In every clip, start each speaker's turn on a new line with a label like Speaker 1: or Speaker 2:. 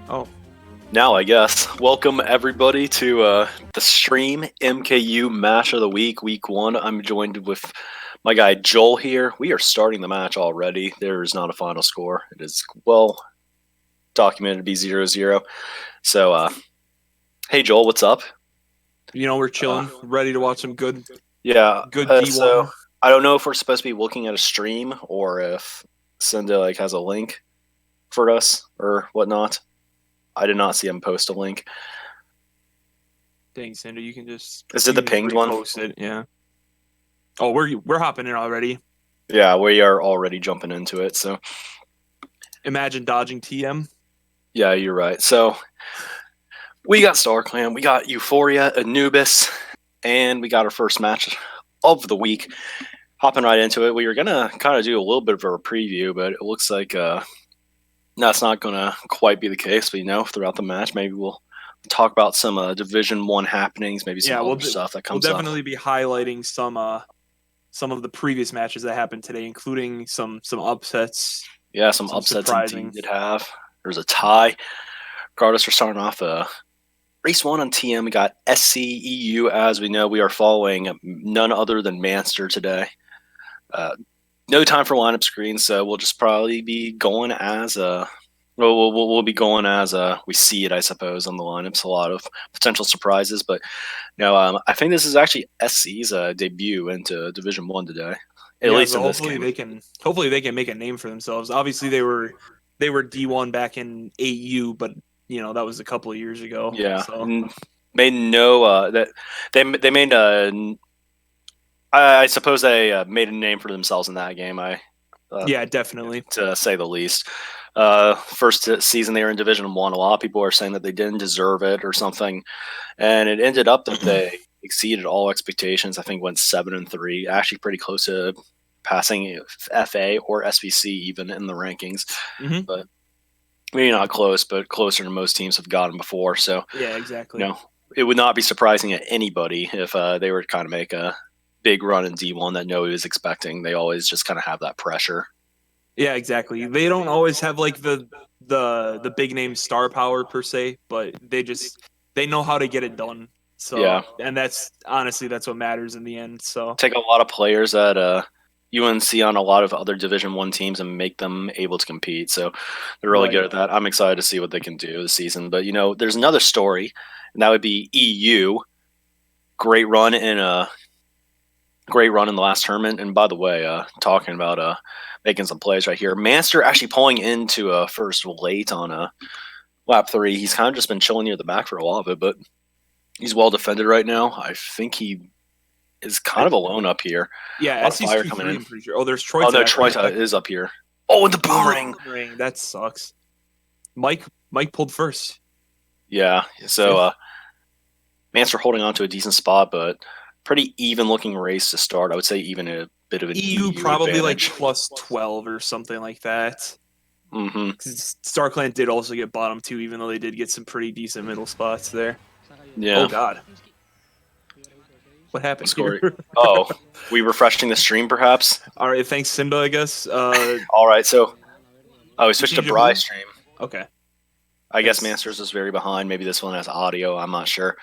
Speaker 1: Oh,
Speaker 2: Now, I guess. Welcome, everybody, to the stream MKU Match of the Week, Week 1. I'm joined with my guy Joel here. We are starting the match already. There is not a final score. It is well documented to be 0-0. So, hey, Joel, what's up?
Speaker 1: we're chilling, ready to watch some good D1.
Speaker 2: So I don't know if we're supposed to be looking at a stream or if Cinda has a link for us or whatnot. I did not see him post a link.
Speaker 1: Dang, Sander, you can just...
Speaker 2: Is it the pinged one?
Speaker 1: Post it, yeah. Oh, we're hopping in already.
Speaker 2: Yeah, we are already jumping into it, so...
Speaker 1: Imagine dodging TM.
Speaker 2: Yeah, you're right. So, we got StarClan, we got Euphorya, Anubis, and we got our first match of the week. Hopping right into it, we were going to kind of do a little bit of a preview, but it looks like that's not going to quite be the case. But, throughout the match, maybe we'll talk about some Division 1 happenings, maybe some other stuff that comes up.
Speaker 1: We'll definitely be highlighting some of the previous matches that happened today, including some upsets.
Speaker 2: Yeah, some upsets indeed did have. There's a tie. Regardless, we're starting off race 1 on TM. We got SCEU. As we know, we are following none other than Manster today. No time for lineup screens, so we'll just probably be going as we'll be going as we see it, I suppose, on the lineups. A lot of potential surprises, but I think this is actually SC's debut into Division 1 today. At least in this game.
Speaker 1: Hopefully they can make a name for themselves. Obviously they were D1 back in AU, but that was a couple of years ago.
Speaker 2: Yeah,
Speaker 1: so.
Speaker 2: Made no that they made I suppose they made a name for themselves in that game.
Speaker 1: Yeah, definitely,
Speaker 2: to say the least. First season they were in Division 1. A lot of people are saying that they didn't deserve it or something, and it ended up that they exceeded all expectations. I think went 7-3, actually pretty close to passing FA or SVC even in the rankings.
Speaker 1: Mm-hmm.
Speaker 2: But maybe not close, but closer than most teams have gotten before. So
Speaker 1: yeah, exactly.
Speaker 2: It would not be surprising to anybody if they were to kind of make a big run in D1 that nobody was expecting. They always just kind of have that pressure.
Speaker 1: Yeah, exactly. They don't always have the big name star power per se, but they know how to get it done. So
Speaker 2: yeah,
Speaker 1: and that's what matters in the end. So
Speaker 2: take a lot of players at UNC on a lot of other Division 1 teams and make them able to compete. So they're really good at that. I'm excited to see what they can do this season. But there's another story, and that would be EU. Great run in the last tournament. And by the way, talking about making some plays right here, Manster actually pulling into first late on lap 3. He's kind of just been chilling near the back for a while of it, but he's well defended right now. I think he is kind of alone up here.
Speaker 1: Yeah, fire coming in. Pretty sure. Oh, there's Troita.
Speaker 2: Oh, no, Troita is up here. Oh, and the boomerang.
Speaker 1: That sucks. Mike pulled first.
Speaker 2: Yeah, so Manster holding on to a decent spot, but pretty even-looking race to start. I would say even a bit of an EU
Speaker 1: probably
Speaker 2: advantage.
Speaker 1: Like plus 12 or something like that.
Speaker 2: Mm-hmm.
Speaker 1: StarClan did also get bottom 2, even though they did get some pretty decent middle spots there.
Speaker 2: Yeah.
Speaker 1: Oh, God. What happened here?
Speaker 2: Oh, we refreshing the stream, perhaps?
Speaker 1: All right, thanks, Simba, I guess.
Speaker 2: All right, so... we switched to Bry stream.
Speaker 1: Okay.
Speaker 2: I guess Manster's is very behind. Maybe this one has audio. I'm not sure.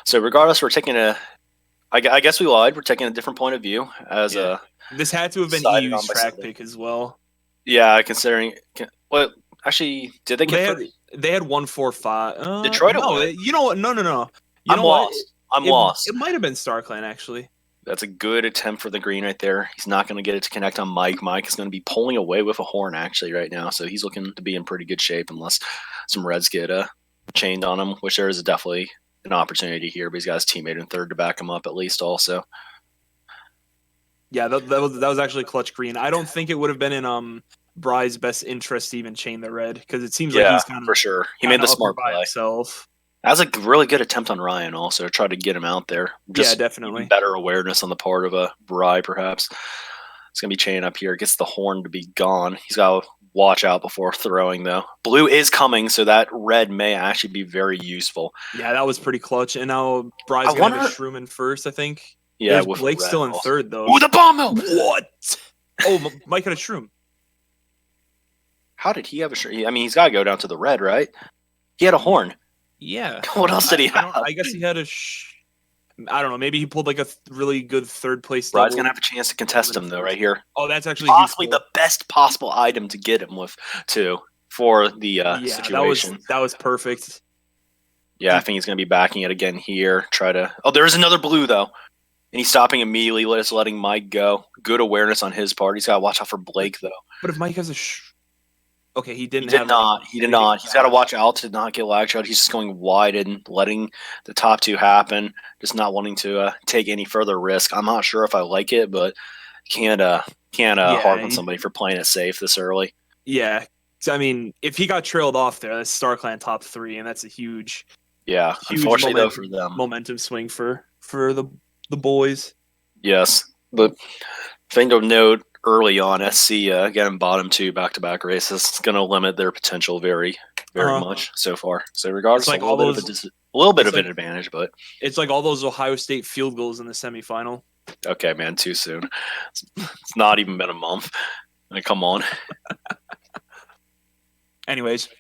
Speaker 2: So regardless, we're taking I guess we lied. We're taking a different point of view as
Speaker 1: This had to have been EU's track pick as well.
Speaker 2: Yeah, considering... Well, actually, did they get...
Speaker 1: They had 1-4-5.
Speaker 2: Detroit
Speaker 1: no,
Speaker 2: away.
Speaker 1: You know what? No.
Speaker 2: I'm lost.
Speaker 1: It might have been StarClan, actually.
Speaker 2: That's a good attempt for the green right there. He's not going to get it to connect on Mike. Mike is going to be pulling away with a horn, actually, right now. So he's looking to be in pretty good shape unless some Reds get chained on him, which there is definitely an opportunity here. But he's got his teammate in third to back him up at least also.
Speaker 1: Yeah, that was actually clutch green. I don't think it would have been in Bry's best interest to even chain the red, because it seems like he's kind of...
Speaker 2: for sure. He made the smart play.
Speaker 1: Himself.
Speaker 2: That was a really good attempt on Ryan also. Tried to get him out there.
Speaker 1: Just definitely.
Speaker 2: Better awareness on the part of Bry, perhaps. It's going to be chaining up here. Gets the horn to be gone. He's got to watch out before throwing, though. Blue is coming, so that red may actually be very useful.
Speaker 1: Yeah, that was pretty clutch. And now Bry's going to have a shroom in first, I think.
Speaker 2: Yeah,
Speaker 1: with Blake's still in third, though.
Speaker 2: Ooh, the bomb mill!
Speaker 1: What? Oh, Mike had a shroom.
Speaker 2: How did he have a shroom? I mean, he's got to go down to the red, right? He had a horn.
Speaker 1: Yeah.
Speaker 2: What else did he have?
Speaker 1: I guess he had a. I don't know. Maybe he pulled like a really good third place double.
Speaker 2: Bride's gonna have a chance to contest him though, right here.
Speaker 1: Oh, that's actually
Speaker 2: possibly the best possible item to get him with too for the situation.
Speaker 1: That was perfect.
Speaker 2: Yeah, I think he's gonna be backing it again here. Oh, there's another blue though. And he's stopping immediately, letting Mike go. Good awareness on his part. He's got to watch out for Blake, though.
Speaker 1: But if Mike has a... Okay, he did
Speaker 2: not. He did not. He's got to watch out to not get lag shot. He's just going wide and letting the top two happen. Just not wanting to take any further risk. I'm not sure if I like it, but can't harp on somebody for playing it safe this early.
Speaker 1: Yeah. I mean, if he got trailed off there, that's StarClan top 3, and that's a huge...
Speaker 2: Yeah, unfortunately, though, for them.
Speaker 1: Momentum swing for the boys.
Speaker 2: Yes, but thing to note early on, SC getting bottom 2 back-to-back races is going to limit their potential very much so far. So regardless, like a little bit of an advantage, but
Speaker 1: it's like all those Ohio State field goals in the semifinal.
Speaker 2: Okay, man, too soon. It's not even been a month. Like, come on.
Speaker 1: Anyways.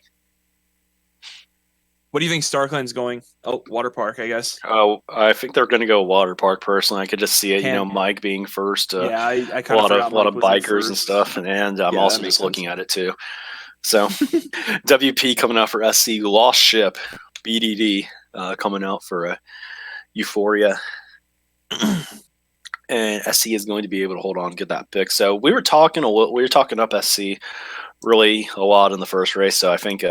Speaker 1: What do you think StarClan's going? Oh, water park, I guess.
Speaker 2: Oh, I think they're going to go water park. Personally, I could just see it. Mike being first.
Speaker 1: Yeah, I
Speaker 2: kind of a lot of bikers and stuff, and I'm also just looking at it too. So, WP coming out for SC, Lost Ship, BDD coming out for Euphorya, and SC is going to be able to hold on, get that pick. So we were talking up SC really a lot in the first race. So I think.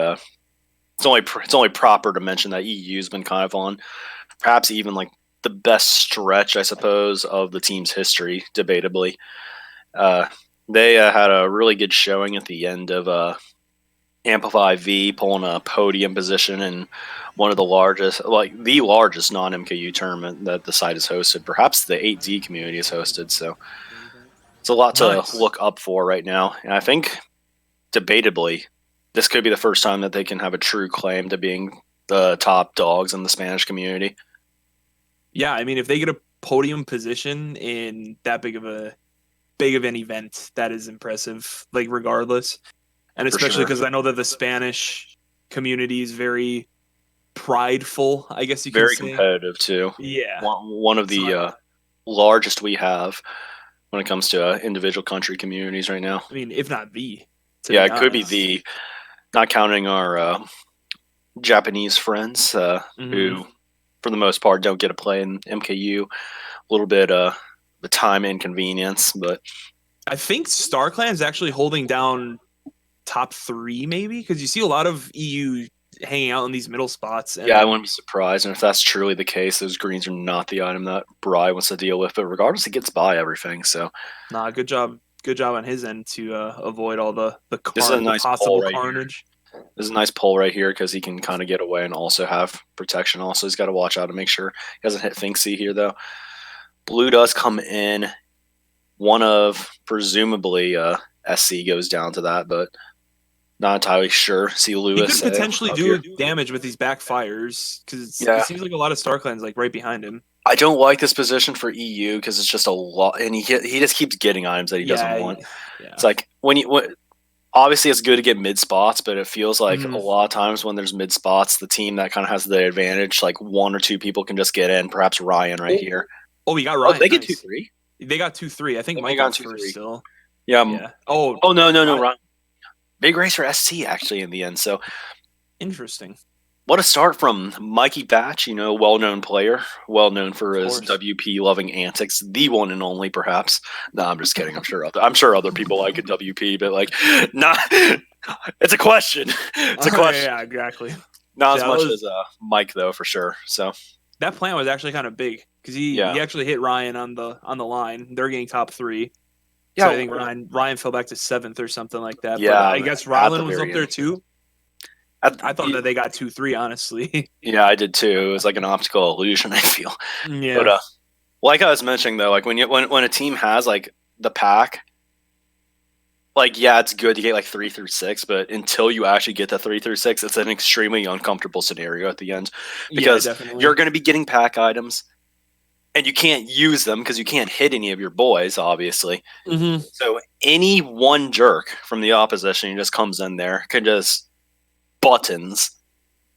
Speaker 2: It's only proper to mention that EU's been kind of on perhaps even like the best stretch, I suppose, of the team's history, debatably. They had a really good showing at the end of Amplify V, pulling a podium position in one of the largest non-MKU tournament that the site has hosted. Perhaps the 8Z community has hosted. So it's a lot to look up for right now. And I think, debatably, this could be the first time that they can have a true claim to being the top dogs in the Spanish community.
Speaker 1: Yeah, I mean, if they get a podium position in that big of an event, that is impressive, like regardless. And especially because I know that the Spanish community is very prideful, I guess you can say.
Speaker 2: Very competitive, too.
Speaker 1: Yeah.
Speaker 2: One of the largest we have when it comes to individual country communities right now.
Speaker 1: I mean, if not the.
Speaker 2: Yeah, it could be the. Not counting our Japanese friends who, for the most part, don't get to play in MKU. A little bit the time inconvenience, but
Speaker 1: I think StarClan is actually holding down top 3, maybe, because you see a lot of EU hanging out in these middle spots.
Speaker 2: And I wouldn't be surprised, and if that's truly the case, those greens are not the item that Bry wants to deal with. But regardless, he gets by everything. So,
Speaker 1: good job. Good job on his end to avoid all the
Speaker 2: nice
Speaker 1: possible carnage.
Speaker 2: This is a nice pull right here because he can kind of get away and also have protection. Also, he's got to watch out to make sure he doesn't hit Finksy here, though. Blue does come in. One of, presumably, SC goes down to that, but not entirely sure. See Lewis.
Speaker 1: He could potentially do damage with these backfires because it seems like a lot of StarClan's like right behind him.
Speaker 2: I don't like this position for EU because it's just a lot, and he just keeps getting items that he doesn't want. Yeah. It's like obviously it's good to get mid spots, but it feels like a lot of times when there's mid spots, the team that kind of has the advantage, like 1 or 2 people can just get in. Perhaps Ryan here.
Speaker 1: Oh, we got Ryan.
Speaker 2: Oh, they get 2-3.
Speaker 1: They got 2-3. I think Mike got 2-3 still.
Speaker 2: Yeah. Oh no, Ryan. Big race for SC actually in the end. So
Speaker 1: interesting.
Speaker 2: What a start from Mikey Batch, well-known player, well-known for his WP-loving antics, the one and only, perhaps. No, I'm just kidding. I'm sure other people like a WP, but it's a question. It's a question.
Speaker 1: Yeah, exactly.
Speaker 2: Not as much as Mike, though, for sure. So
Speaker 1: that plan was actually kind of big because he actually hit Ryan on the line. They're getting top 3. Yeah, so I think Ryan fell back to 7th or something like that.
Speaker 2: Yeah,
Speaker 1: but I guess Rylan was up there too. I thought that they got 2-3, honestly.
Speaker 2: Yeah, I did too. It was like an optical illusion, I feel.
Speaker 1: Yeah.
Speaker 2: But like I was mentioning though, like when a team has like the pack, it's good to get like 3 through 6, but until you actually get the 3 through 6, it's an extremely uncomfortable scenario at the end because you're going to be getting pack items, and you can't use them because you can't hit any of your boys, obviously.
Speaker 1: Mm-hmm.
Speaker 2: So any one jerk from the opposition who just comes in there can just buttons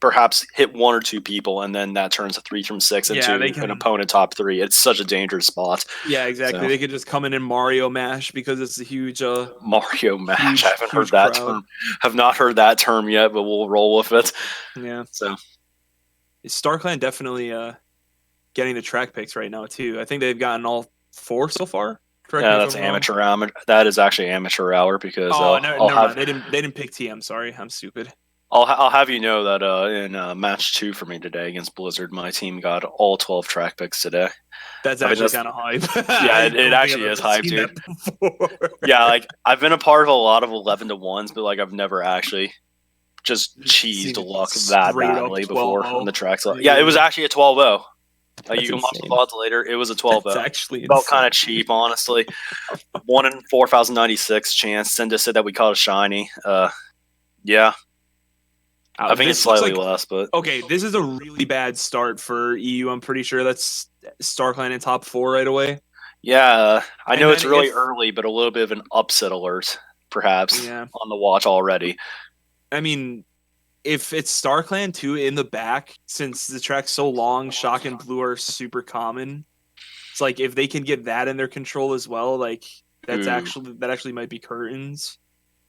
Speaker 2: perhaps hit 1 or 2 people, and then that turns a 3 from 6 into an opponent top 3. It's such a dangerous spot.
Speaker 1: Yeah, exactly. So. They could just come in and Mario Mash because it's a huge
Speaker 2: Mario Mash. I haven't heard that term. Have not heard that term yet, but we'll roll with it.
Speaker 1: Yeah.
Speaker 2: So
Speaker 1: StarClan definitely getting the track picks right now too. I think they've gotten all 4 so far.
Speaker 2: Yeah, that's amateur hour. That is actually amateur hour because
Speaker 1: never mind. They didn't pick TM. Sorry, I'm stupid.
Speaker 2: I'll have you know that in match 2 for me today against Blizzard, my team got all 12 track picks today.
Speaker 1: That's actually kind of hype.
Speaker 2: Yeah, it actually is hype, dude. Yeah, like I've been a part of a lot of 11-1s, but like I've never actually just cheesed luck that badly before on the tracks. Yeah, it was actually a 12-0. You can watch the VODs later. It was a 12-0.
Speaker 1: That's actually
Speaker 2: felt kind of cheap, honestly. 1 in 4,096 chance. Senda said that we caught a shiny. Yeah. I think it's slightly less, but
Speaker 1: okay. This is a really bad start for EU. I'm pretty sure that's StarClan in top 4 right away.
Speaker 2: Yeah, I know it's really early, but a little bit of an upset alert, perhaps, on the watch already.
Speaker 1: I mean, if it's StarClan 2 in the back, since the track's so long, Shock and Blue are super common. It's like if they can get that in their control as well, like that actually might be curtains.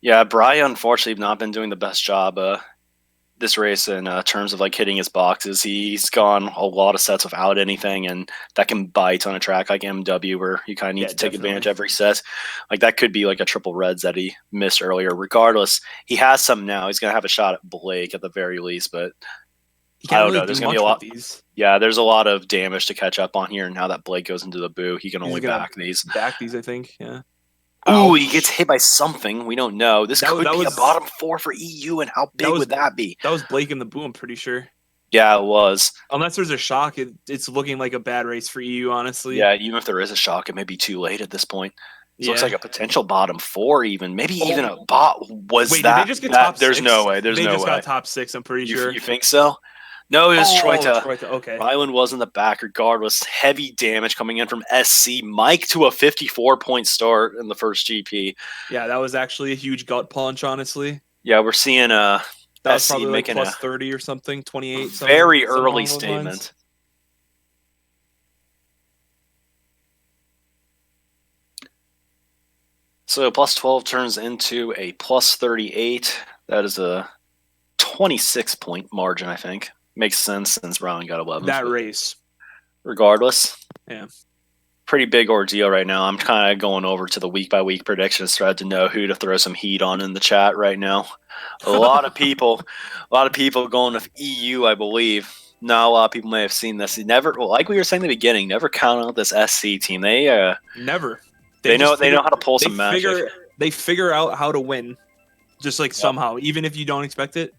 Speaker 2: Yeah, Bry unfortunately not been doing the best job this race in terms of like hitting his boxes. He's gone a lot of sets without anything, and that can bite on a track like MW where you kind of need to take advantage every set. Like that could be like a triple reds that he missed earlier. Regardless, he has some now. He's gonna have a shot at Blake at the very least, but I don't know. There's gonna be a lot. Yeah, there's a lot of damage to catch up on here. And now that Blake goes into the boo, he can only back these.
Speaker 1: Back these, I think. Yeah.
Speaker 2: Ooh, he gets hit by something. We don't know. This could be a bottom 4 for EU, and how big would that be?
Speaker 1: That was Blake in the boo, I'm pretty sure.
Speaker 2: Yeah, it was.
Speaker 1: Unless there's a shock, it's looking like a bad race for EU, honestly.
Speaker 2: Yeah, even if there is a shock, it may be too late at this point. It looks like a potential bottom 4 even. Maybe even a bot. Wait,
Speaker 1: did they just get top 6?
Speaker 2: There's no way.
Speaker 1: They just got top 6, I'm pretty sure.
Speaker 2: You think so? No, it was Troita.
Speaker 1: Okay.
Speaker 2: Ryland was in the back regardless. Heavy damage coming in from SC. Mike to a 54-point start in the first GP.
Speaker 1: Yeah, that was actually a huge gut punch, honestly.
Speaker 2: Yeah, we're seeing
Speaker 1: that was
Speaker 2: SC
Speaker 1: probably
Speaker 2: making
Speaker 1: plus 30 or something, 28.
Speaker 2: Very early statement. So plus 12 turns into a plus 38. That is a 26-point margin, I think. Makes sense since Brown got 11.
Speaker 1: That race.
Speaker 2: Regardless.
Speaker 1: Yeah.
Speaker 2: Pretty big ordeal right now. I'm kind of going over to the week-by-week predictions thread to know who to throw some heat on in the chat right now. A lot of people going with EU, I believe. Not a lot of people may have seen this. Like we were saying in the beginning, never count out this SC team. They
Speaker 1: never.
Speaker 2: They know how to pull some magic.
Speaker 1: They figure out how to win, just like somehow. Even if you don't expect it,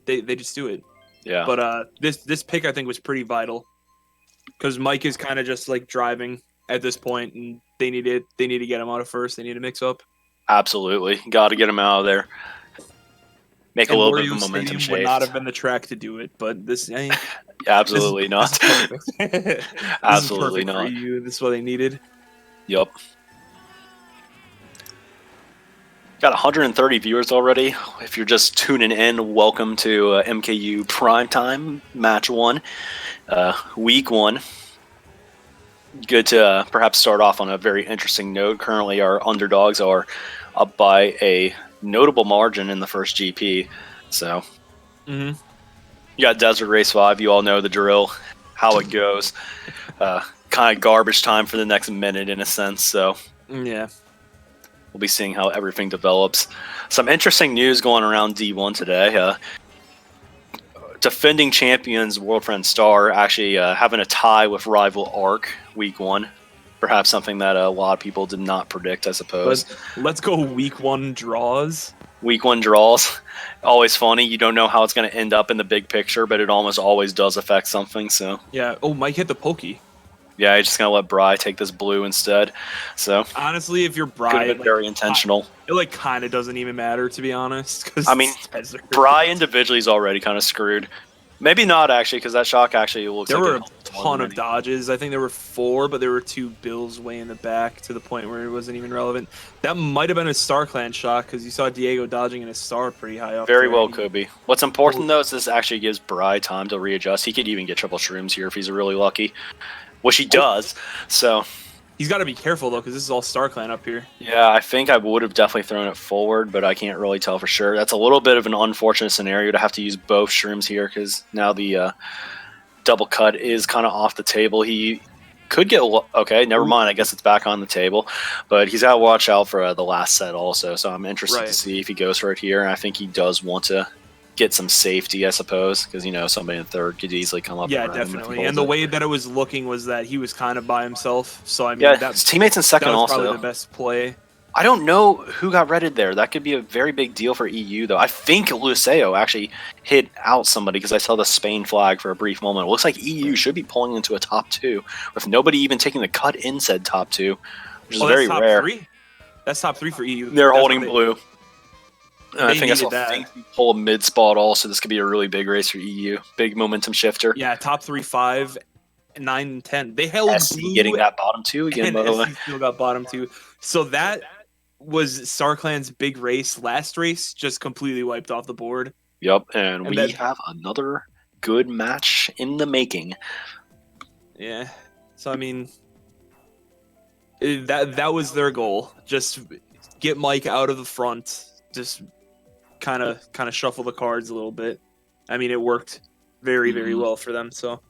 Speaker 1: they just do it.
Speaker 2: Yeah.
Speaker 1: But this pick I think was pretty vital because Mike is kind of just like driving at this point, and they need to get him out of first. They need to mix up.
Speaker 2: Absolutely, got to get him out of there. Make a little bit of momentum shift.
Speaker 1: Would not have been the track to do it, but this
Speaker 2: absolutely not. Absolutely not.
Speaker 1: For you. This is what they needed.
Speaker 2: Yep. Got 130 viewers already. If you're just tuning in, welcome to MKU PRIMETIME Match 1, Week 1. Good to perhaps start off on a very interesting note. Currently, our underdogs are up by a notable margin in the first GP. So, you got Desert Race 5. You all know the drill, how it goes. Kind of garbage time for the next minute in a sense. So,
Speaker 1: yeah.
Speaker 2: We'll be seeing how everything develops. Some interesting news going around D1 today. Defending champions World Friend Star actually having a tie with rival Arc Week 1. Perhaps something that a lot of people did not predict, I suppose.
Speaker 1: Let's go Week 1 draws.
Speaker 2: Week 1 draws. Always funny. You don't know how it's going to end up in the big picture, but it almost always does affect something. So
Speaker 1: yeah. Oh, Mike hit the pokey.
Speaker 2: Yeah, he's just going to let Bry take this blue instead. So
Speaker 1: honestly, if you're Bry,
Speaker 2: it's very intentional.
Speaker 1: It kind of doesn't even matter, to be honest.
Speaker 2: I mean, Bry individually is already kind of screwed. Maybe not, actually, because that shock actually looks
Speaker 1: there
Speaker 2: like
Speaker 1: were a ton of dodges. I think there were 4, but there were 2 bills way in the back to the point where it wasn't even relevant. That might have been a Star Clan shot because you saw Diego dodging in a Star pretty high up.
Speaker 2: Very well could be. What's important, though, is this actually gives Bri time to readjust. He could even get triple shrooms here if he's really lucky, which he does. So
Speaker 1: he's got to be careful, though, because this is all Star Clan up here.
Speaker 2: Yeah, I think I would have definitely thrown it forward, but I can't really tell for sure. That's a little bit of an unfortunate scenario to have to use both shrooms here because now the double cut is kind of off the table. He could get okay. Never mind. I guess it's back on the table, but he's got to watch out for the last set also. So I'm interested to see if he goes for it here. And I think he does want to get some safety, I suppose, because somebody in third could easily come up.
Speaker 1: Yeah, definitely. And the way that it was looking was that he was kind of by himself. So I mean,
Speaker 2: yeah, his teammates in second
Speaker 1: that was
Speaker 2: also.
Speaker 1: Probably the best play.
Speaker 2: I don't know who got redded there. That could be a very big deal for EU, though. I think Luceo actually hit out somebody because I saw the Spain flag for a brief moment. It looks like EU should be pulling into a top 2 with nobody even taking the cut in said top 2, which is very rare.
Speaker 1: 3? That's top 3 for EU.
Speaker 2: They're holding blue. I think
Speaker 1: that.
Speaker 2: Pull a mid spot also. This could be a really big race for EU. Big momentum shifter.
Speaker 1: Yeah, top 3, 5, 9, and 10. They held
Speaker 2: SC
Speaker 1: blue
Speaker 2: getting that bottom 2 again, by the way.
Speaker 1: Still got bottom 2. So that was StarClan's big race. Last race just completely wiped off the board.
Speaker 2: Yep, and we have another good match in the making.
Speaker 1: Yeah. So I mean, that was their goal. Just get Mike out of the front. Just kind of shuffle the cards a little bit. I mean, it worked very, very well for them. So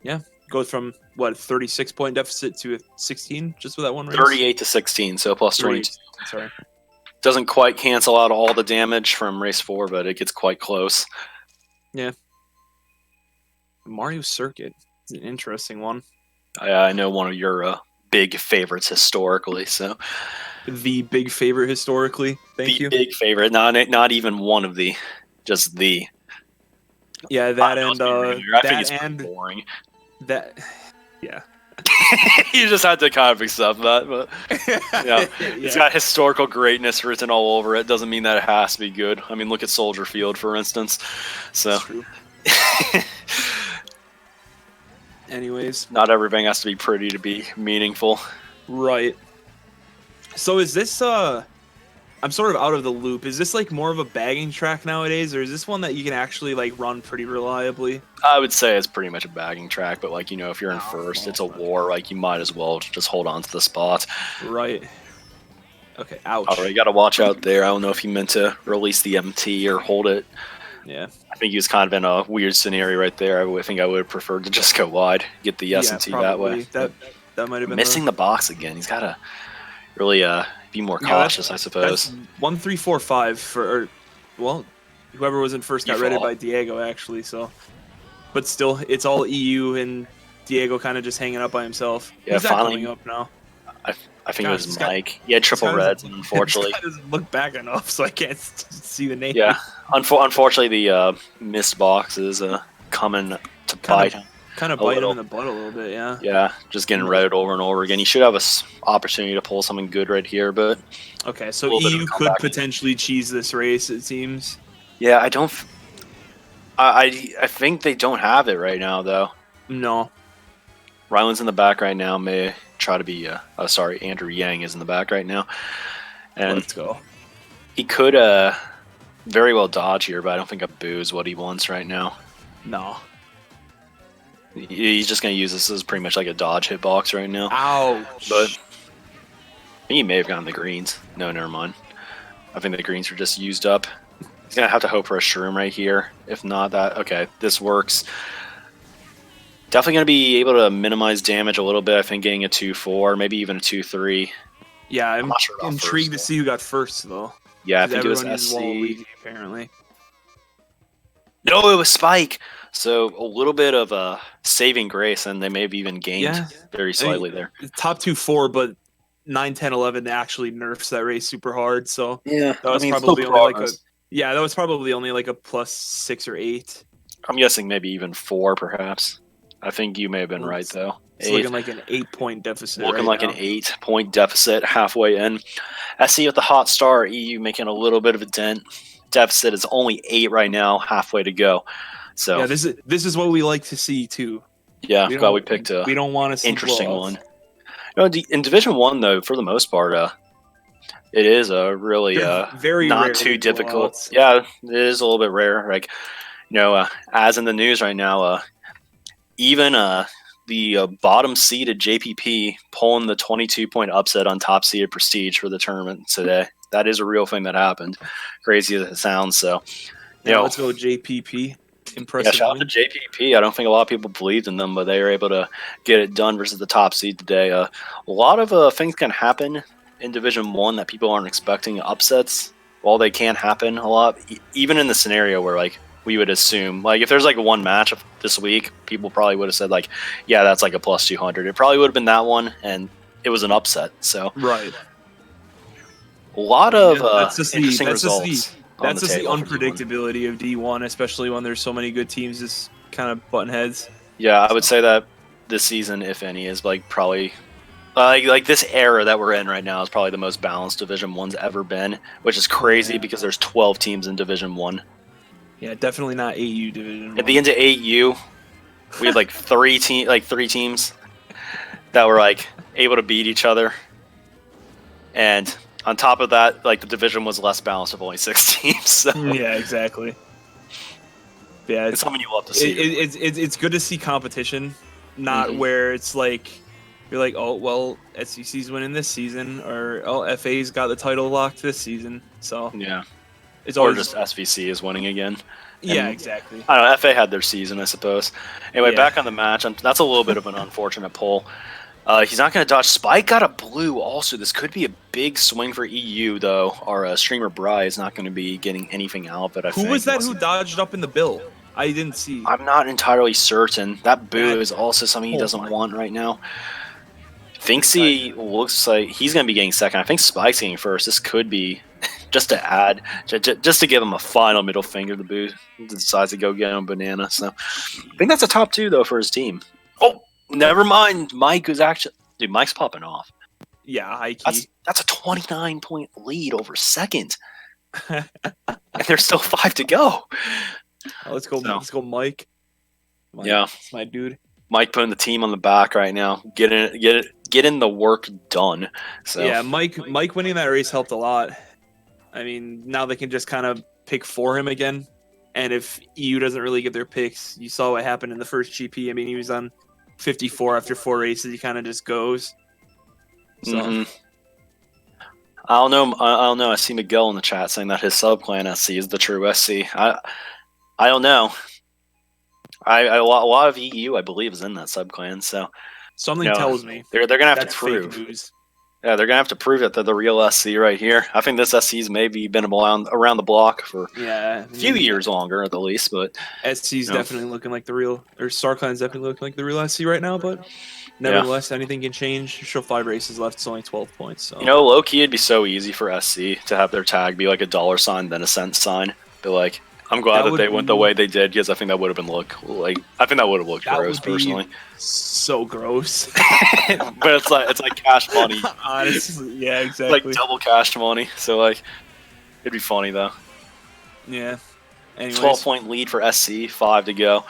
Speaker 1: yeah, goes from what 36-point deficit to a 16 just with that one race.
Speaker 2: 38 to 16, so plus 22.
Speaker 1: Sorry.
Speaker 2: Doesn't quite cancel out all the damage from race 4, but it gets quite close.
Speaker 1: Yeah. Mario Circuit is an interesting one.
Speaker 2: I know one of your big favorites historically, so
Speaker 1: the big favorite historically. Thank you.
Speaker 2: Big favorite, not even one of the, just the.
Speaker 1: Yeah, that and
Speaker 2: I think it's boring.
Speaker 1: That, yeah.
Speaker 2: You just had to kind of accept that, but yeah, it's got historical greatness written all over it. Doesn't mean that it has to be good. I mean, look at Soldier Field, for instance. So,
Speaker 1: that's true. Anyways,
Speaker 2: not everything has to be pretty to be meaningful.
Speaker 1: Right. So is this I'm sort of out of the loop. Is this like more of a bagging track nowadays, or is this one that you can actually like run pretty reliably?
Speaker 2: I would say it's pretty much a bagging track, but like, if you're in first, it's a war. Like, you might as well just hold on to the spot.
Speaker 1: Right. Okay, ouch.
Speaker 2: All right, you got to watch out there. I don't know if he meant to release the MT or hold it.
Speaker 1: Yeah.
Speaker 2: I think he was kind of in a weird scenario right there. I think I would have preferred to just go wide, get the S&T that way.
Speaker 1: That might have been
Speaker 2: missing the box again. He's got to really be more cautious, I suppose.
Speaker 1: That's 1, 3, 4, 5 for, well, whoever was in first got redded by Diego, actually. So, but still, it's all EU and Diego kind of just hanging up by himself.
Speaker 2: Yeah,
Speaker 1: Who's
Speaker 2: finally
Speaker 1: coming up now?
Speaker 2: I think it was Mike. He had triple reds, and unfortunately,
Speaker 1: this guy doesn't look back enough, so I can't see the name.
Speaker 2: Yeah, unfortunately, the missed box is coming to bite him.
Speaker 1: Kind of bite him in the butt a little bit, yeah.
Speaker 2: Yeah, just getting redded over and over again. He should have an opportunity to pull something good right here, but
Speaker 1: okay, so EU could potentially cheese this race, it seems.
Speaker 2: Yeah, I think they don't have it right now, though.
Speaker 1: No.
Speaker 2: Ryland's in the back right now. May try to be. Andrew Yang is in the back right now, and
Speaker 1: let's go.
Speaker 2: He could very well dodge here, but I don't think a boo is what he wants right now.
Speaker 1: No.
Speaker 2: He's just going to use this as pretty much like a dodge hitbox right now.
Speaker 1: Ouch.
Speaker 2: But I think he may have gotten the greens. No, never mind. I think the greens were just used up. He's going to have to hope for a shroom right here. If not, okay, this works. Definitely going to be able to minimize damage a little bit. I think getting a 2-4, maybe even a 2-3.
Speaker 1: Yeah, I'm not sure intrigued to see who got first, though.
Speaker 2: Yeah, I think it was SC.
Speaker 1: Apparently.
Speaker 2: No, it was Spike. So a little bit of a saving grace, and they may have even gained very slightly there.
Speaker 1: Top 2-4, but 9, 10, 11 actually nerfs that race super hard. So
Speaker 2: yeah,
Speaker 1: that was probably only that was probably only like a +6 or 8.
Speaker 2: I'm guessing maybe even 4, perhaps. I think you may have been right, though.
Speaker 1: It's looking like an 8-point deficit.
Speaker 2: Looking like an 8-point deficit halfway in. SC with the hot start. EU making a little bit of a dent. Deficit is only 8 right now, halfway to go. So
Speaker 1: yeah, this is what we like to see too.
Speaker 2: Yeah, glad we picked a
Speaker 1: we don't want to see
Speaker 2: interesting
Speaker 1: blowouts.
Speaker 2: one. In Division 1, though, for the most part, it is a really
Speaker 1: very
Speaker 2: not too difficult.
Speaker 1: Blowouts.
Speaker 2: Yeah, it is a little bit rare. Like, as in the news right now, even the bottom seeded JPP pulling the 22-point upset on top seeded Prestige for the tournament today. That is a real thing that happened. Crazy as it sounds. So,
Speaker 1: let's go JPP. Impressive.
Speaker 2: Yeah, shout out to JPP. I don't think a lot of people believed in them, but they were able to get it done versus the top seed today. A lot of things can happen in Division 1 that people aren't expecting. Upsets, while they can happen a lot, even in the scenario where we would assume, if there's one match this week, people probably would have said yeah, that's a plus 200. It probably would have been that one, and it was an upset. So
Speaker 1: right,
Speaker 2: a lot of
Speaker 1: interesting results.
Speaker 2: That's
Speaker 1: just the unpredictability of D1, especially when there's so many good teams just kind of button heads.
Speaker 2: Yeah, I would say that this season, if any, is probably this era that we're in right now is probably the most balanced Division 1's ever been, which is crazy because there's 12 teams in Division 1.
Speaker 1: Yeah, definitely not 8U Division 1.
Speaker 2: At the end of 8U, we had three teams that were able to beat each other, and on top of that, the division was less balanced with only 6 teams. So.
Speaker 1: Yeah, exactly. Yeah,
Speaker 2: it's something you love to see.
Speaker 1: It's good to see competition, not where it's you're oh well, SEC's winning this season, or oh FA's got the title locked this season. So
Speaker 2: yeah,
Speaker 1: it's always
Speaker 2: just SVC is winning again.
Speaker 1: Yeah, exactly.
Speaker 2: I don't know. FA had their season, I suppose. Anyway, back on the match. That's a little bit of an unfortunate pull. He's not going to dodge. Spike got a blue also. This could be a big swing for EU, though. Our streamer Bry is not going to be getting anything out of it, I think.
Speaker 1: Who was that who dodged up in the bill? I didn't see.
Speaker 2: I'm not entirely certain. That boo is also something he doesn't want right now. Thinks he looks like he's going to be getting second. I think Spike's getting first. This could be, just to add, just to give him a final middle finger, the boo decides to go get him a banana. So I think that's a top 2, though, for his team. Oh! Never mind. Mike is actually... Dude, Mike's popping off.
Speaker 1: Yeah, high key.
Speaker 2: That's a 29-point lead over second. And there's still 5 to go.
Speaker 1: Let's go, Mike.
Speaker 2: Yeah.
Speaker 1: That's my dude.
Speaker 2: Mike putting the team on the back right now. Getting the work done. So
Speaker 1: yeah, Mike winning that race helped a lot. I mean, now they can just kind of pick for him again. And if EU doesn't really get their picks, you saw what happened in the first GP. I mean, he was on 54 after 4 races. He kind of just goes. So
Speaker 2: I don't know. I see Miguel in the chat saying that his subclan SC is the true SC. I don't know. A lot of EU, I believe, is in that subclan. So
Speaker 1: something tells me
Speaker 2: they're gonna have to prove.
Speaker 1: Fake news.
Speaker 2: Yeah, they're gonna have to prove that they're the real SC right here. I think this SC's maybe been around the block for a few years longer at the least, but
Speaker 1: SC's definitely looking like the real, or StarClan's definitely looking like the real SC right now. But nevertheless, anything can change. Still 5 races left. It's only 12 points. So
Speaker 2: low key, it'd be so easy for SC to have their tag be like a $, then a cent sign. Be I'm glad that they went the way they did because I think that would have been gross personally.
Speaker 1: So gross.
Speaker 2: But it's like cash money.
Speaker 1: Honestly, yeah, exactly.
Speaker 2: Like double cash money. So it'd be funny though.
Speaker 1: Yeah.
Speaker 2: 12-point lead for SC, 5 to go.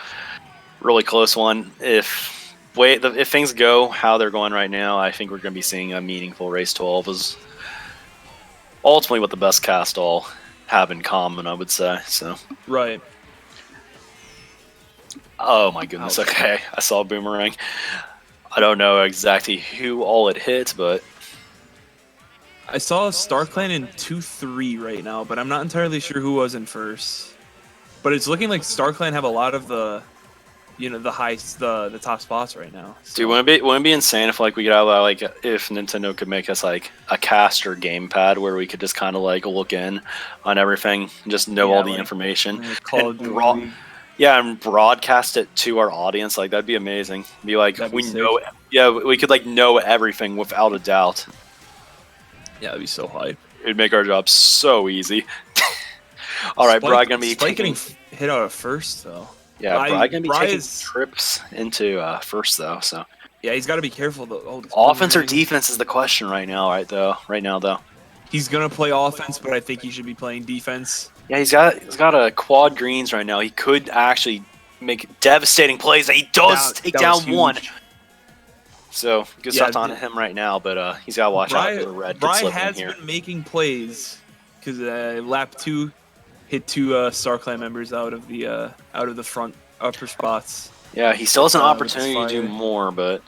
Speaker 2: Really close one. If things go how they're going right now, I think we're going to be seeing a meaningful race 12 is ultimately what the best cast all have in common, I would say. So
Speaker 1: right.
Speaker 2: Oh my goodness. Okay, I saw a boomerang. I don't know exactly who all it hit, but
Speaker 1: I saw StarClan in 2-3 right now, but I'm not entirely sure who was in first. But it's looking like StarClan have a lot of the the top spots right now. So.
Speaker 2: Dude, wouldn't it be insane if we could have if Nintendo could make us a caster gamepad where we could just kind of look in on everything, and just know all the information, and broadcast it to our audience. That'd be amazing. Be know, we could know everything without a doubt.
Speaker 1: Yeah, that'd be so hype.
Speaker 2: It'd make our job so easy. All right, Bry gonna be
Speaker 1: getting hit out of first though.
Speaker 2: Yeah, Bry gonna be taking trips into first though. So
Speaker 1: yeah, he's got to be careful though.
Speaker 2: Offense or defense is the question right now. Right now though,
Speaker 1: he's gonna play offense, but I think he should be playing defense.
Speaker 2: Yeah, he's got a quad greens right now. He could actually make devastating plays. And he does take
Speaker 1: That
Speaker 2: down
Speaker 1: was huge.
Speaker 2: one. So good
Speaker 1: Yeah,
Speaker 2: stuff on him right now, but he's got to watch out for the red.
Speaker 1: Bry has been making plays because lap 2 hit 2 StarClan members out of the front upper spots.
Speaker 2: Yeah, he still has an
Speaker 1: with his
Speaker 2: opportunity to do
Speaker 1: fire.
Speaker 2: more, but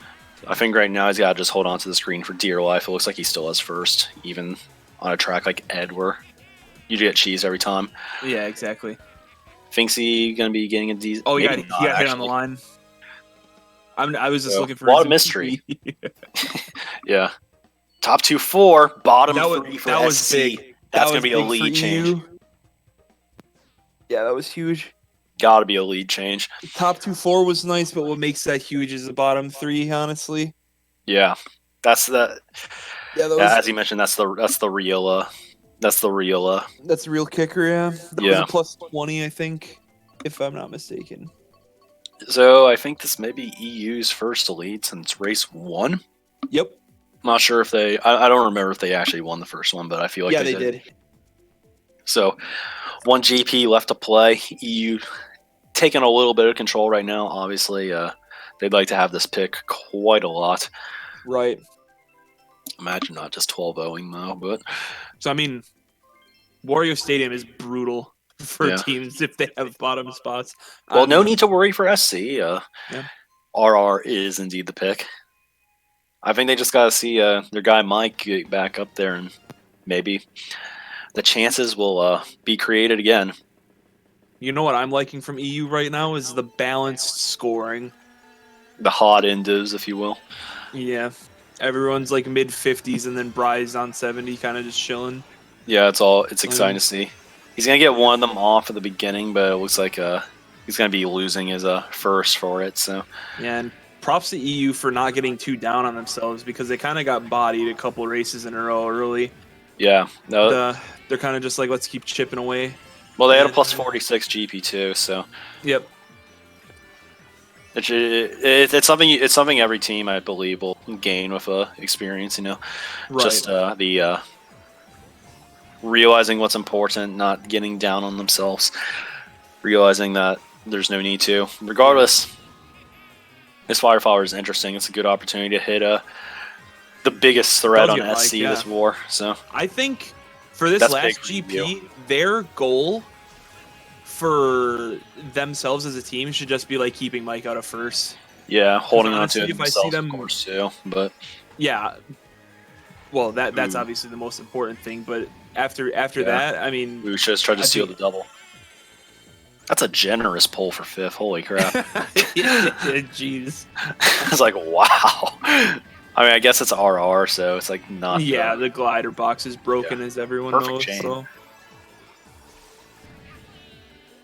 Speaker 2: I think right now he's got to just hold on to the screen for dear life. It looks like he still has first, even on a track like Ed, where you get cheese every time.
Speaker 1: Yeah, exactly.
Speaker 2: Thinks he gonna be getting a decent?
Speaker 1: Oh, he
Speaker 2: maybe
Speaker 1: got hit on the line. I was just looking for
Speaker 2: a lot
Speaker 1: his
Speaker 2: of mystery. Yeah, top 2, 4, bottom 3 for
Speaker 1: that was
Speaker 2: SC.
Speaker 1: big.
Speaker 2: That's
Speaker 1: That
Speaker 2: gonna be a
Speaker 1: was big
Speaker 2: lead
Speaker 1: for
Speaker 2: change.
Speaker 1: EU. Yeah, that was huge.
Speaker 2: Got to be a lead change.
Speaker 1: Top 2, 4 was nice, but what makes that huge is the bottom 3. Honestly.
Speaker 2: Yeah, that's the.
Speaker 1: Yeah,
Speaker 2: as you mentioned, that's the real. That's the real.
Speaker 1: That's the real kicker. Yeah. That was
Speaker 2: Yeah.
Speaker 1: a plus 20, I think, if I'm not mistaken.
Speaker 2: So I think this may be EU's first lead since race 1.
Speaker 1: Yep.
Speaker 2: Not sure if they. I don't remember if they actually won the first one, but I feel like
Speaker 1: Yeah, they did.
Speaker 2: So, 1 GP left to play. EU taking a little bit of control right now. Obviously, they'd like to have this pick quite a lot.
Speaker 1: Right.
Speaker 2: Imagine not just 12-0ing though, but
Speaker 1: So I mean, Wario Stadium is brutal for
Speaker 2: Yeah.
Speaker 1: teams if they have bottom spots.
Speaker 2: well, no need to worry for SC.
Speaker 1: Yeah.
Speaker 2: RR is indeed the pick. I think they just got to see their guy Mike get back up there, and maybe the chances will be created again.
Speaker 1: You know what I'm liking from EU right now is the balanced scoring.
Speaker 2: The hot endos, if you will.
Speaker 1: Yeah. Everyone's like mid 50s and then Bry's on 70, kind of just chilling.
Speaker 2: Yeah, it's exciting to see. He's gonna get one of them off at the beginning, but it looks like he's gonna be losing his first for it. So
Speaker 1: Yeah, and props to EU for not getting too down on themselves because they kind of got bodied a couple races in a row early.
Speaker 2: yeah, no,
Speaker 1: They're kind of just like, let's keep chipping away.
Speaker 2: well they had a plus 46 GP too, so
Speaker 1: Yep.
Speaker 2: it's something every team I believe will gain with experience. You know,
Speaker 1: Right.
Speaker 2: just the realizing what's important, not getting down on themselves, realizing that there's no need to. Regardless, this Fireflower is interesting. It's a good opportunity to hit the biggest threat
Speaker 1: Does
Speaker 2: on
Speaker 1: get
Speaker 2: SC
Speaker 1: Mike, yeah.
Speaker 2: this war. So
Speaker 1: I think for this
Speaker 2: That's
Speaker 1: last
Speaker 2: big for
Speaker 1: GP, their goal for themselves as a team should just be like keeping Mike out of first.
Speaker 2: yeah, holding on
Speaker 1: honestly,
Speaker 2: to it
Speaker 1: if I see
Speaker 2: themselves,
Speaker 1: them-
Speaker 2: of course, too. But
Speaker 1: Yeah. Well, that's
Speaker 2: Ooh.
Speaker 1: obviously the most important thing, but after
Speaker 2: Yeah.
Speaker 1: that, I mean,
Speaker 2: we should just try to
Speaker 1: I
Speaker 2: steal
Speaker 1: think-
Speaker 2: the double. That's a generous pull for 5th. Holy crap.
Speaker 1: jeez.
Speaker 2: It's like, wow. I mean, I guess it's RR, so it's like not.
Speaker 1: Yeah, the glider box is broken, as everyone
Speaker 2: Perfect
Speaker 1: knows.
Speaker 2: chain.
Speaker 1: So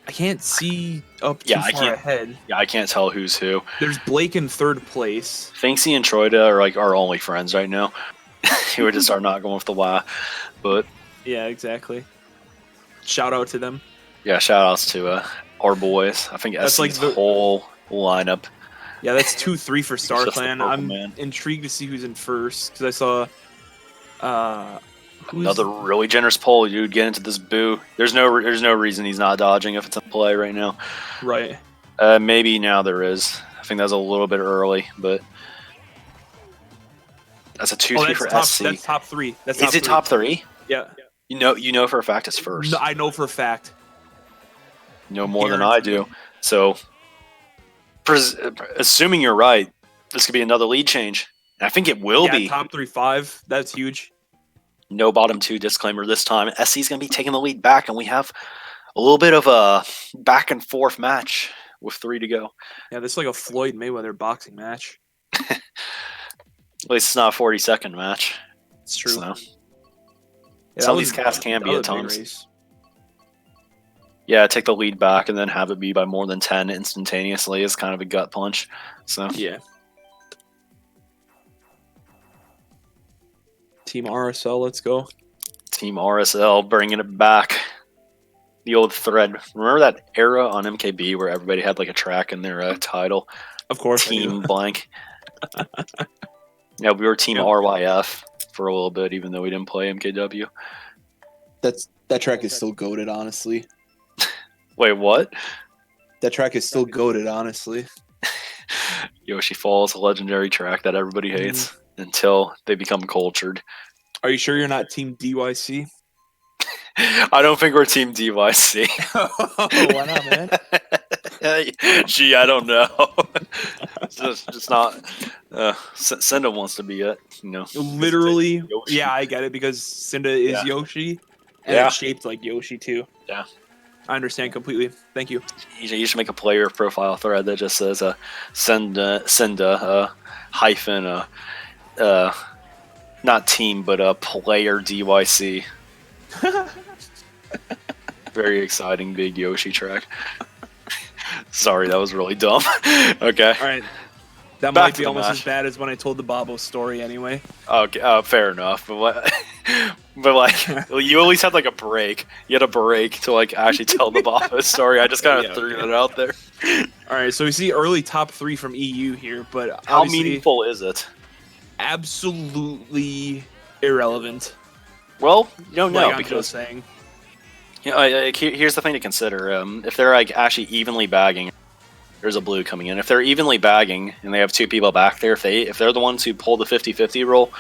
Speaker 1: I can't see up too
Speaker 2: Yeah, I
Speaker 1: far
Speaker 2: can't-
Speaker 1: ahead.
Speaker 2: Yeah, I can't tell who's who.
Speaker 1: There's Blake in 3rd place.
Speaker 2: Finksy and Troida are like our only friends right now. Who would just are not going with the Y. But
Speaker 1: Yeah, exactly. Shout out to them.
Speaker 2: yeah, shout outs to our boys. I think
Speaker 1: That's
Speaker 2: SC's
Speaker 1: like the-
Speaker 2: whole lineup.
Speaker 1: Yeah, that's 2-3 for
Speaker 2: just the
Speaker 1: StarClan.
Speaker 2: purple
Speaker 1: I'm
Speaker 2: man.
Speaker 1: intrigued to see who's in first because I saw. Who's-
Speaker 2: Another really generous pull. You'd get into this boo. There's no reason he's not dodging if it's in play right now.
Speaker 1: Right.
Speaker 2: Maybe now there is. I think that was a little bit early, but that's a 2-3 for SC.
Speaker 1: That's top 3. That's
Speaker 2: Is it top 3?
Speaker 1: Yeah.
Speaker 2: You know for a fact it's first.
Speaker 1: No, I know for a fact.
Speaker 2: You know more than I do. So, assuming you're right, this could be another lead change. And I think it will be.
Speaker 1: Top 3-5. That's huge.
Speaker 2: No bottom 2 disclaimer this time. SC's going to be taking the lead back, and we have a little bit of a back and forth match with 3 to go.
Speaker 1: Yeah, this is like a Floyd Mayweather boxing match.
Speaker 2: At least it's not a 40-second match.
Speaker 1: It's true.
Speaker 2: So,
Speaker 1: Yeah,
Speaker 2: some of
Speaker 1: that
Speaker 2: these
Speaker 1: was-
Speaker 2: cats can
Speaker 1: that
Speaker 2: be
Speaker 1: was
Speaker 2: at
Speaker 1: a big
Speaker 2: times.
Speaker 1: race.
Speaker 2: Yeah, take the lead back and then have it be by more than 10 instantaneously is kind of a gut punch. So
Speaker 1: Yeah. Team RSL, let's go.
Speaker 2: Team RSL bringing it back. The old thread. Remember that era on MKB where everybody had like a track in their title?
Speaker 1: Of course. I do.
Speaker 2: Team blank. Yeah, we were Team
Speaker 1: Yep.
Speaker 2: RYF for a little bit, even though we didn't play MKW.
Speaker 1: That track is still goated, honestly.
Speaker 2: Wait, what?
Speaker 1: That track is still goated, honestly.
Speaker 2: Yoshi Falls, a legendary track that everybody hates until they become cultured.
Speaker 1: Are you sure you're not Team DYC?
Speaker 2: I don't think we're Team DYC.
Speaker 1: Why not, man?
Speaker 2: Gee, I don't know. just not. Cinda wants to be it, you know.
Speaker 1: Literally, yeah, I get it because Cinda is Yoshi, and it's shaped like Yoshi too.
Speaker 2: Yeah,
Speaker 1: I understand completely. Thank you.
Speaker 2: You should make a player profile thread that just says Cinda hyphen not team but player DYC. Very exciting big Yoshi track. Sorry, that was really dumb. Okay.
Speaker 1: All right. That might be almost as bad as when I told the Bobo story anyway.
Speaker 2: Okay, fair enough. But like, you at least had like a break. You had a break to like actually tell the Bobo story. I just kind of threw that out there.
Speaker 1: All right, so we see early top 3 from EU here, but
Speaker 2: how meaningful is it?
Speaker 1: Absolutely irrelevant.
Speaker 2: Well, you don't know
Speaker 1: because saying.
Speaker 2: You know, here's the thing to consider. If they're like actually evenly bagging, there's a blue coming in. If they're evenly bagging and they have 2 people back there, if they're the ones who pull the 50-50 roll,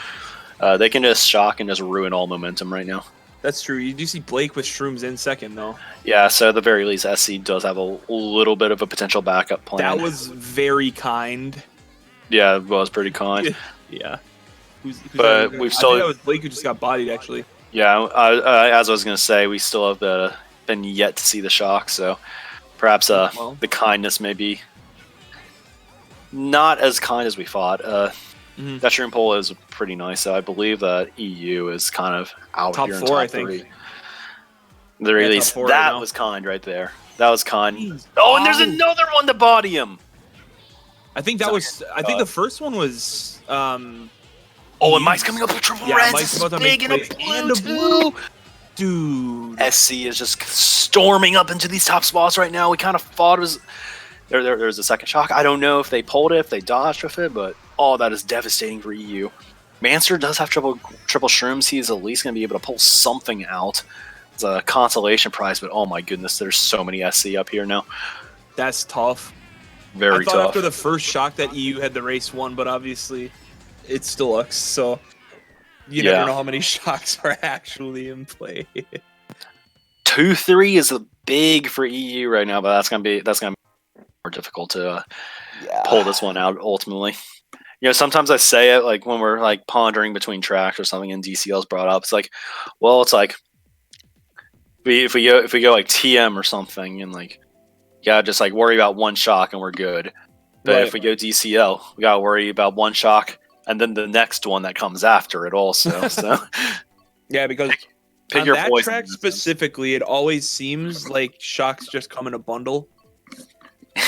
Speaker 2: they can just shock and just ruin all momentum right now.
Speaker 1: That's true. You do see Blake with Shrooms in second, though.
Speaker 2: Yeah, so at the very least, SC does have a little bit of a potential backup plan.
Speaker 1: That was very kind.
Speaker 2: Yeah, it was pretty kind.
Speaker 1: Yeah.
Speaker 2: But we've still.
Speaker 1: I think that was Blake who just got bodied, actually.
Speaker 2: Yeah, as I was going to say, we still have been yet to see the shock, so perhaps the kindness may be not as kind as we thought. That shroom pull is pretty nice, so I believe that EU is kind of out
Speaker 1: top
Speaker 2: here
Speaker 1: 4,
Speaker 2: in top
Speaker 1: I think.
Speaker 2: 3. The release, that was kind right there. That was kind. Oh, and there's another one to body him!
Speaker 1: I think that was. I think the first one was.
Speaker 2: Oh, and Mike's coming up with triple reds.
Speaker 1: Mike's about to make
Speaker 2: big and a blue.
Speaker 1: Dude.
Speaker 2: SC is just storming up into these top spots right now. We kind of thought it was... There's a second shock. I don't know if they pulled it, if they dodged with it, but that is devastating for EU. Manster does have triple shrooms. He's at least going to be able to pull something out. It's a consolation prize, but oh my goodness, there's so many SC up here now.
Speaker 1: That's tough.
Speaker 2: Very tough.
Speaker 1: I thought after the first shock that EU had the race won, but obviously... It's deluxe, so you never know how many shocks are actually in play.
Speaker 2: 2-3 is big for EU right now, but that's gonna be more difficult to pull this one out ultimately. You know, sometimes I say it like when we're like pondering between tracks or something, and DCL's brought up. It's like, well, it's like if we go like TM or something, and like just like worry about one shock and we're good. But if we go DCL, we gotta worry about one shock. And then the next one that comes after it also. So
Speaker 1: yeah, because
Speaker 2: pick
Speaker 1: on
Speaker 2: your
Speaker 1: that
Speaker 2: poison.
Speaker 1: track specifically, it always seems like shocks just come in a bundle,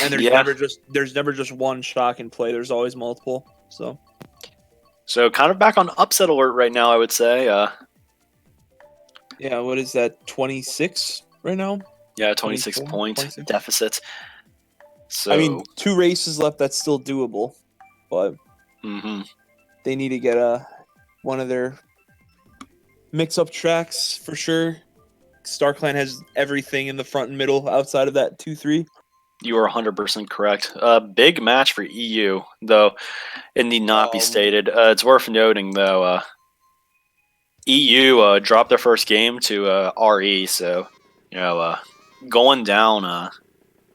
Speaker 1: and there's never just one shock in play. There's always multiple. So
Speaker 2: kind of back on upset alert right now, I would say.
Speaker 1: Yeah, what is that? 26 right now?
Speaker 2: Yeah, 26 point deficit. So
Speaker 1: I mean, 2 races left. That's still doable, but. They need to get one of their mix-up tracks for sure. StarClan has everything in the front and middle outside of that 2-3.
Speaker 2: You are 100% correct. Big match for EU, though it need not be stated. It's worth noting, though, EU dropped their first game to RE, so going down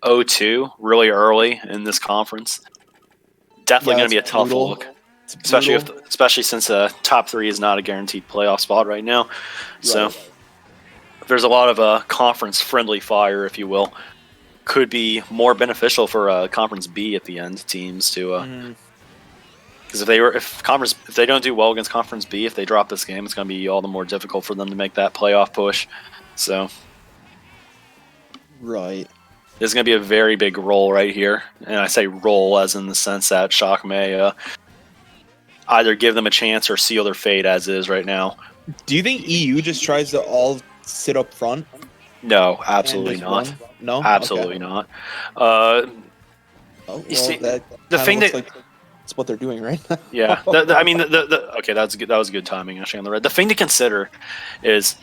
Speaker 2: 0-2 really early in this conference. Definitely going to be a tough look. Especially since top 3 is not a guaranteed playoff spot right now. So there's a lot of conference friendly fire, if you will. Could be more beneficial for Conference B at the end teams to because if they don't do well against Conference B, if they drop this game, it's going to be all the more difficult for them to make that playoff push. So there's going to be a very big roll right here, and I say roll as in the sense that Shock may either give them a chance or seal their fate as is right now.
Speaker 1: Do you think EU just tries to all sit up front?
Speaker 2: No, absolutely not.
Speaker 1: No,
Speaker 2: absolutely not. You see,
Speaker 1: that
Speaker 2: the thing that
Speaker 1: it's what they're doing, right?
Speaker 2: Yeah, I mean, okay, that's good. That was good timing actually on the red. The thing to consider is,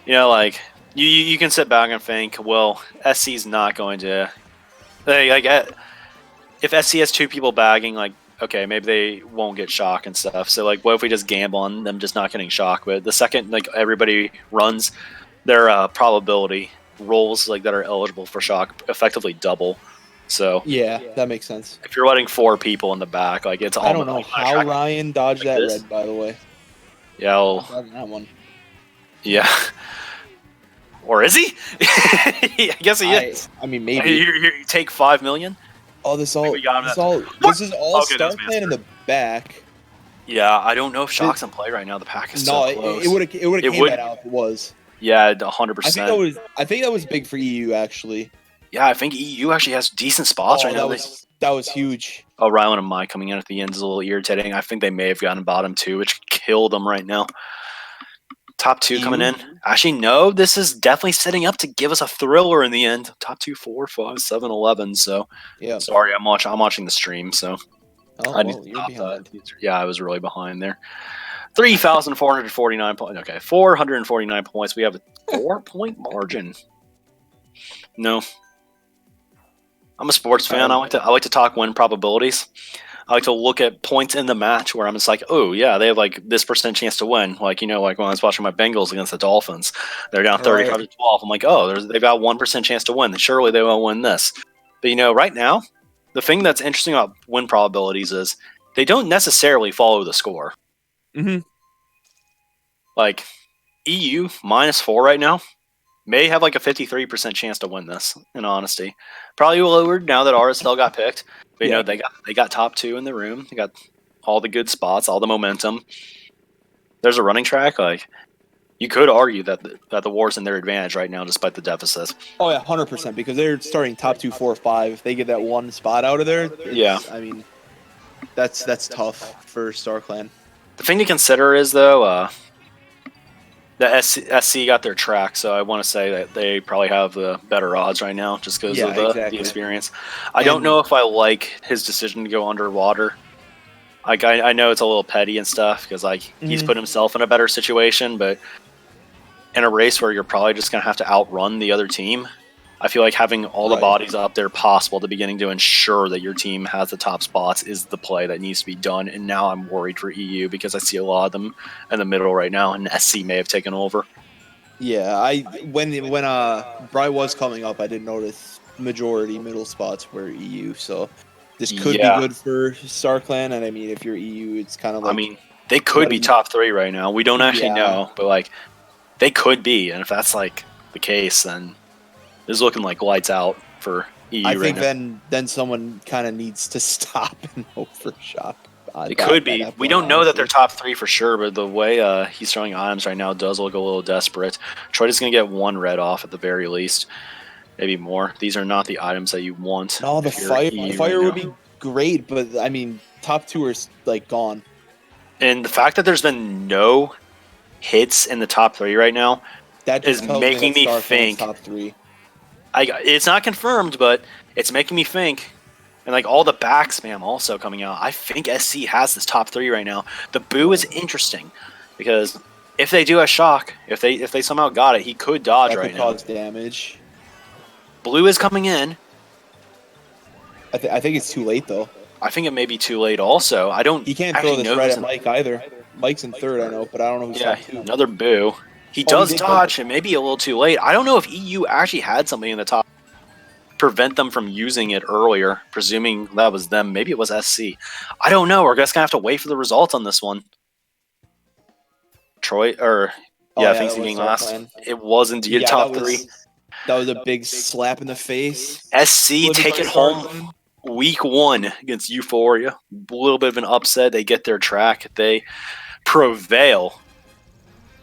Speaker 2: like you can sit back and think, well, SC's not going to If SC has 2 people bagging, like, okay, maybe they won't get shock and stuff. So, like, what if we just gamble on them just not getting shock? But the second, like, everybody runs, their probability rolls, like, that are eligible for shock effectively double. So,
Speaker 3: yeah, that makes sense.
Speaker 2: if you're letting 4 people in the back, like, it's
Speaker 3: I don't
Speaker 2: almost
Speaker 3: know
Speaker 2: like
Speaker 3: how Ryan dodged
Speaker 2: like
Speaker 3: that
Speaker 2: this.
Speaker 3: red, by the way.
Speaker 2: Yeah, well,
Speaker 3: That one.
Speaker 2: yeah. Or is he? I guess he is.
Speaker 3: I mean, maybe.
Speaker 2: You take 5 million.
Speaker 3: Oh, this is all
Speaker 2: Okay,
Speaker 3: Starclan in the back.
Speaker 2: Yeah, I don't know if shock's in play right now. The pack is so close.
Speaker 3: it would have came that out if it was.
Speaker 2: Yeah, 100%.
Speaker 3: I think that was big for EU actually.
Speaker 2: Yeah, I think EU actually has decent spots right now.
Speaker 3: That was huge.
Speaker 2: Oh, Rylan and Mai coming in at the end is a little irritating. I think they may have gotten bottom 2, which killed them right now. Top 2 coming in. Actually, no, this is definitely setting up to give us a thriller in the end. Top 2, 4, 5, 7, 11. So,
Speaker 3: yeah.
Speaker 2: Sorry, I'm watching the stream. So,
Speaker 3: you're behind.
Speaker 2: Yeah, I was really behind there. 3,449 points. Okay, 449 points. We have a 4-point margin. No, I'm a sports fan. I like to talk win probabilities. I like to look at points in the match where I'm just like, oh yeah, they have like this % chance to win. Like, like when I was watching my Bengals against the Dolphins, they're down 35-12. I'm like, oh, they've got 1% chance to win. Surely they won't win this. But right now, the thing that's interesting about win probabilities is they don't necessarily follow the score.
Speaker 1: Mm-hmm.
Speaker 2: Like EU -4 right now may have like a 53% chance to win this. In honesty, probably lowered now that RSL got picked. But they got top 2 in the room. They got all the good spots, all the momentum. There's a running track. Like, you could argue that the war's in their advantage right now, despite the deficit.
Speaker 3: Oh yeah, 100%. Because they're starting top 2, 4, 5. If they get that one spot out of there,
Speaker 2: yeah.
Speaker 3: I mean, that's tough for StarClan.
Speaker 2: The thing to consider is though, the SC got their track, so I want to say that they probably have the better odds right now, just because of the experience. I don't know if I like his decision to go underwater. Like, I know it's a little petty and stuff, because he's put himself in a better situation, but in a race where you're probably just going to have to outrun the other team, I feel like having all the bodies up there possible at the beginning to ensure that your team has the top spots is the play that needs to be done. And now I'm worried for EU because I see a lot of them in the middle right now, and SC may have taken over.
Speaker 3: Yeah, when Bry was coming up, I did notice majority middle spots were EU, so this could be good for StarClan. And I mean, if you're EU, it's kind of like,
Speaker 2: I mean, they could be top 3 right now. We don't actually know, but like they could be, and if that's like the case, then is looking like lights out for EU.
Speaker 3: I think then someone kind of needs to stop and hope for shock.
Speaker 2: It could be. We don't know that they're top 3 for sure, but the way he's throwing items right now does look a little desperate. Troy is going to get 1 red off at the very least, maybe more. These are not the items that you want.
Speaker 3: No, the fire would be great, but I mean, top 2 are like gone.
Speaker 2: And the fact that there's been no hits in the top 3 right now is making me think.
Speaker 3: Top 3.
Speaker 2: It's not confirmed, but it's making me think. And like all the back spam also coming out. I think SC has this top 3 right now. The boo is interesting because if they do have shock, if they somehow got it, he could dodge right now.
Speaker 3: Cause damage.
Speaker 2: Blue is coming in.
Speaker 3: I think it's too late though.
Speaker 2: I think it may be too late also.
Speaker 3: He can't throw this red at Mike either. Mike's in 3rd, I know, but I don't know who's top 2.
Speaker 2: Another boo. He does dodge, and maybe a little too late. I don't know if EU actually had something in the top prevent them from using it earlier, presuming that was them. Maybe it was SC. I don't know. We're just going to have to wait for the results on this one. Troy, thanks for being last. It was indeed top 3.
Speaker 3: That was a big slap in the face.
Speaker 2: SC take it home week 1 against Euphorya. A little bit of an upset. They get their track. They prevail.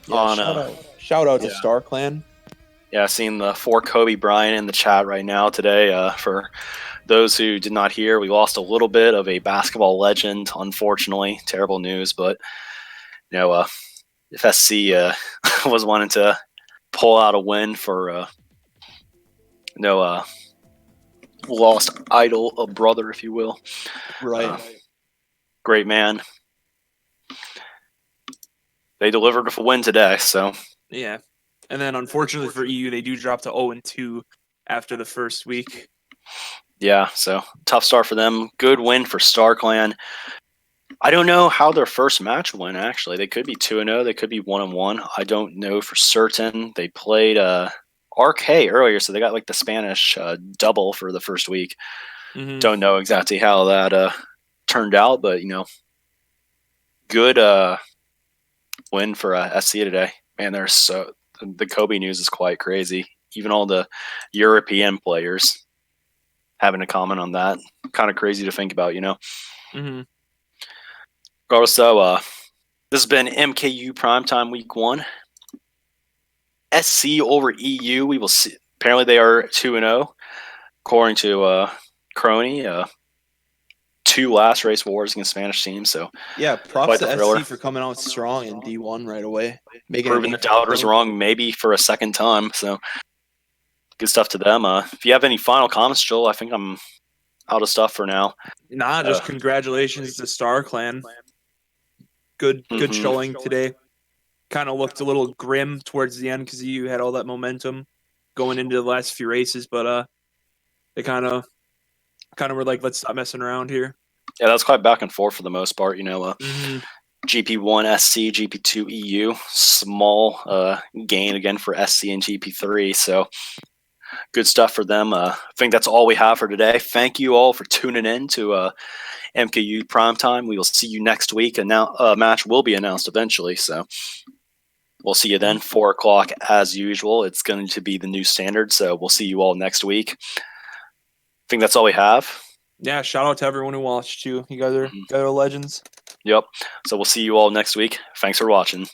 Speaker 3: Shout out to StarClan.
Speaker 2: Yeah, seeing the 4 Kobe Bryant in the chat right now today. For those who did not hear, we lost a little bit of a basketball legend, unfortunately. Terrible news, but if SC was wanting to pull out a win for lost idol, a brother, if you will.
Speaker 3: Right.
Speaker 2: Great man. They delivered a win today, so.
Speaker 1: Yeah. And then unfortunately for EU, they do drop to 0-2 after the first week.
Speaker 2: Yeah, so tough start for them. Good win for StarClan. I don't know how their first match went, actually. They could be 2-0. They could be 1-1. I don't know for certain. They played RK earlier, so they got like the Spanish double for the first week.
Speaker 1: Mm-hmm.
Speaker 2: Don't know exactly how that turned out, but, good win for SC today. Man, the Kobe news is quite crazy. Even all the European players having a comment on that. Kind of crazy to think about,
Speaker 1: Mm-hmm.
Speaker 2: Regardless, though, this has been MKU Primetime Week 1. SC over EU. We will see. Apparently, they are 2-0, according to Crony. 2 last race wars against Spanish teams. So
Speaker 3: yeah, props
Speaker 2: quite
Speaker 3: to
Speaker 2: the thriller.
Speaker 3: SC for coming out strong in D1 right away,
Speaker 2: Proving the doubters wrong, maybe for a second time. So good stuff to them. If you have any final comments, Joel, I think I'm out of stuff for now.
Speaker 1: Nah, just congratulations to StarClan. Good showing today. Kind of looked a little grim towards the end because you had all that momentum going into the last few races, but they kind of were like, let's stop messing around here.
Speaker 2: Yeah, that's quite back and forth for the most part.
Speaker 1: Mm-hmm.
Speaker 2: GP1 SC, GP2 EU, small gain again for SC and GP3. So good stuff for them. I think that's all we have for today. Thank you all for tuning in to MKU Primetime. We will see you next week, and now a match will be announced eventually. So we'll see you then, 4 o'clock as usual. It's going to be the new standard, so we'll see you all next week. I think that's all we have.
Speaker 1: Yeah, shout out to everyone who watched you. You guys are legends.
Speaker 2: Yep. So we'll see you all next week. Thanks for watching.